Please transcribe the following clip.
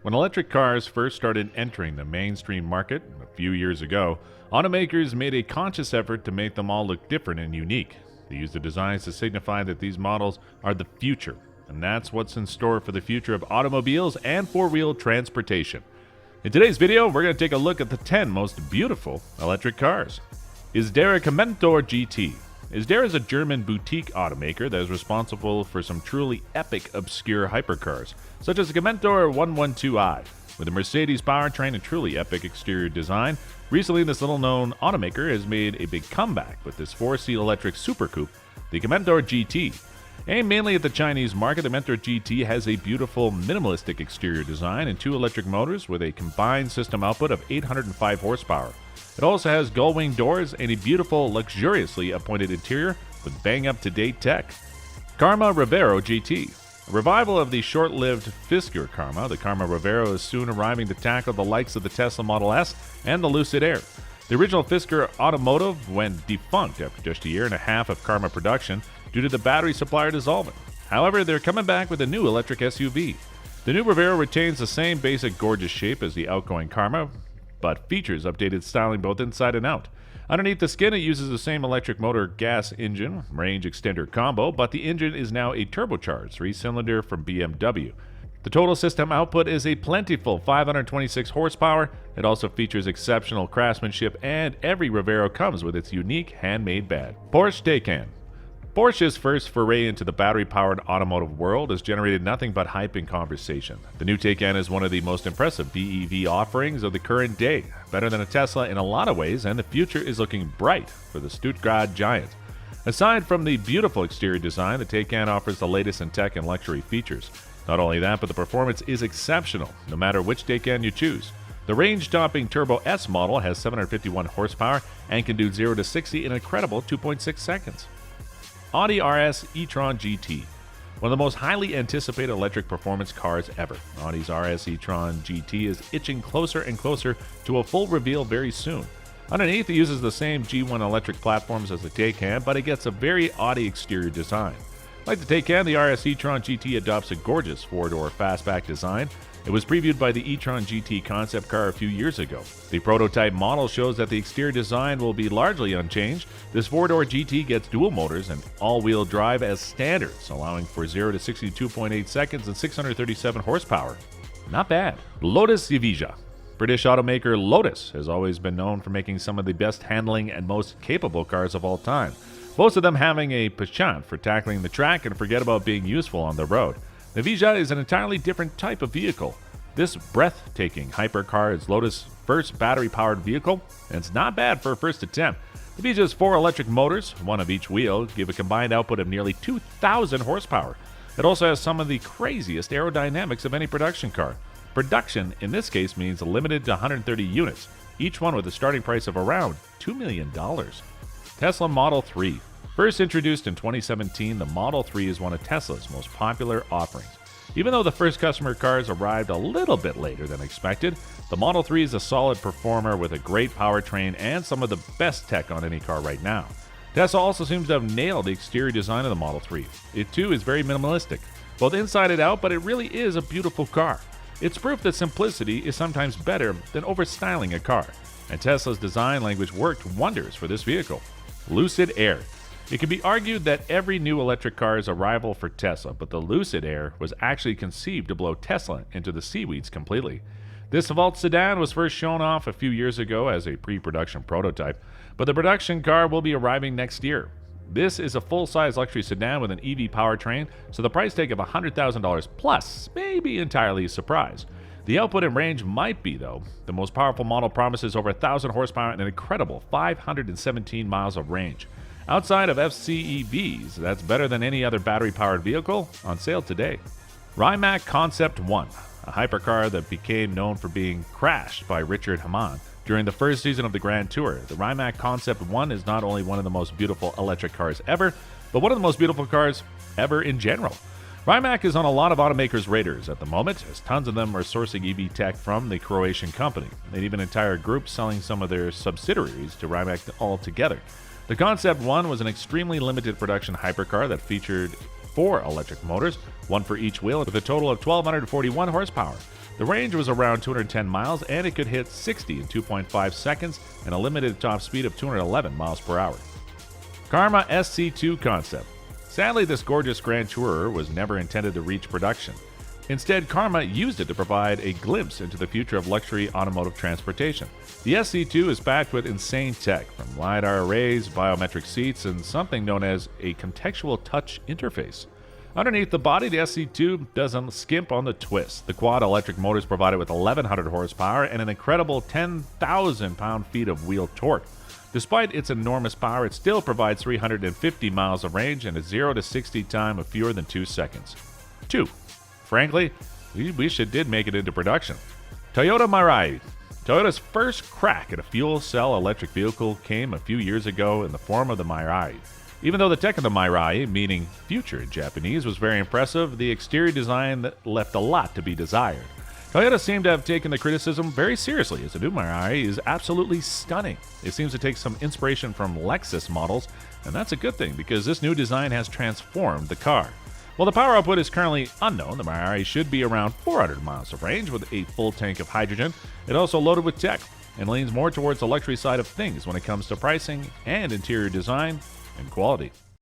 When electric cars first started entering the mainstream market a few years ago, automakers made a conscious effort to make them all look different and unique. They used the designs to signify that these models are the future, and that's what's in store for the future of automobiles and four-wheel transportation. In today's video, we're going to take a look at the 10 most beautiful electric cars. Rivero GT. Rivero is a German boutique automaker that is responsible for some truly epic, obscure hypercars, such as the Commentor 112i. With a Mercedes powertrain and truly epic exterior design, recently this little-known automaker has made a big comeback with this 4-seat electric supercoupe, the Commentor GT. Aimed mainly at the Chinese market, the Commentor GT has a beautiful, minimalistic exterior design and 2 electric motors with a combined system output of 805 horsepower. It also has gull-wing doors and a beautiful, luxuriously appointed interior with bang-up-to-date tech. Rivero GT. A revival of the short-lived Fisker Karma, the Karma Rivero is soon arriving to tackle the likes of the Tesla Model S and the Lucid Air. The original Fisker Automotive went defunct after just a year and a half of Karma production due to the battery supplier dissolving. However, they're coming back with a new electric SUV. The new Rivero retains the same basic gorgeous shape as the outgoing Karma, but features updated styling both inside and out. Underneath the skin, it uses the same electric motor gas engine range extender combo, but the engine is now a turbocharged 3-cylinder from BMW. The total system output is a plentiful 526 horsepower. It also features exceptional craftsmanship, and every Rivero comes with its unique handmade badge. Porsche Taycan. Porsche's first foray into the battery-powered automotive world has generated nothing but hype and conversation. The new Taycan is one of the most impressive BEV offerings of the current day, better than a Tesla in a lot of ways, and the future is looking bright for the Stuttgart giant. Aside from the beautiful exterior design, the Taycan offers the latest in tech and luxury features. Not only that, but the performance is exceptional, no matter which Taycan you choose. The range-topping Turbo S model has 751 horsepower and can do 0 to 60 in an incredible 2.6 seconds. Audi RS Etron GT. One of the most highly anticipated electric performance cars ever. Audi's RS Etron GT is itching closer and closer to a full reveal very soon. Underneath, it uses the same G1 electric platforms as the Taycan, but it gets a very Audi exterior design. Like the Taycan, the RS Etron GT adopts a gorgeous 4-door fastback design. It was previewed by the Etron GT concept car a few years ago. The prototype model shows that the exterior design will be largely unchanged. This 4-door GT gets dual motors and all-wheel drive as standards, allowing for 0 to 62.8 seconds and 637 horsepower. Not bad. Lotus EVija. British automaker Lotus has always been known for making some of the best handling and most capable cars of all time. Most of them having a penchant for tackling the track and forget about being useful on the road. The EVija is an entirely different type of vehicle. This breathtaking hypercar is Lotus' first battery-powered vehicle, and it's not bad for a first attempt. The EVija's 4 electric motors, one of each wheel, give a combined output of nearly 2,000 horsepower. It also has some of the craziest aerodynamics of any production car. Production, in this case, means limited to 130 units, each one with a starting price of around $2 million. Tesla Model 3. First introduced in 2017, the Model 3 is one of Tesla's most popular offerings. Even though the first customer cars arrived a little bit later than expected, the Model 3 is a solid performer with a great powertrain and some of the best tech on any car right now. Tesla also seems to have nailed the exterior design of the Model 3. It too is very minimalistic, both inside and out, but it really is a beautiful car. It's proof that simplicity is sometimes better than overstyling a car, and Tesla's design language worked wonders for this vehicle. Lucid Air. It can be argued that every new electric car is a rival for Tesla, but the Lucid Air was actually conceived to blow Tesla into the seaweeds completely. This vault sedan was first shown off a few years ago as a pre-production prototype, but the production car will be arriving next year. This is a full-size luxury sedan with an EV powertrain, so the price tag of $100,000 plus may be entirely a surprise. The output and range might be, though. The most powerful model promises over 1,000 horsepower and an incredible 517 miles of range. Outside of FCEVs, that's better than any other battery-powered vehicle on sale today. Rimac Concept One, a hypercar that became known for being crashed by Richard Hamann during the first season of the Grand Tour. The Rimac Concept One is not only one of the most beautiful electric cars ever, but one of the most beautiful cars ever in general. Rimac is on a lot of automakers' radars at the moment, as tons of them are sourcing EV tech from the Croatian company, and even entire groups selling some of their subsidiaries to Rimac altogether. The Concept One was an extremely limited production hypercar that featured 4 electric motors, one for each wheel, with a total of 1,241 horsepower. The range was around 210 miles, and it could hit 60 in 2.5 seconds and a limited top speed of 211 miles per hour. Karma SC2 Concept. Sadly, this gorgeous Grand Tourer was never intended to reach production. Instead, Karma used it to provide a glimpse into the future of luxury automotive transportation. The SC2 is packed with insane tech, from LiDAR arrays, biometric seats, and something known as a contextual touch interface. Underneath the body, the SC2 doesn't skimp on the twist. The quad electric motor is provided with 1,100 horsepower and an incredible 10,000 pound-feet of wheel torque. Despite its enormous power, it still provides 350 miles of range and a 0 to 60 time of fewer than 2 seconds. 2. Frankly, we wish it did make it into production. Toyota Mirai. Toyota's first crack at a fuel cell electric vehicle came a few years ago in the form of the Mirai. Even though the tech of the Mirai, meaning future in Japanese, was very impressive, the exterior design left a lot to be desired. Toyota seemed to have taken the criticism very seriously, as the new Mirai is absolutely stunning. It seems to take some inspiration from Lexus models, and that's a good thing because this new design has transformed the car. While the power output is currently unknown, the Mirai should be around 400 miles of range with a full tank of hydrogen. It also loaded with tech and leans more towards the luxury side of things when it comes to pricing and interior design and quality.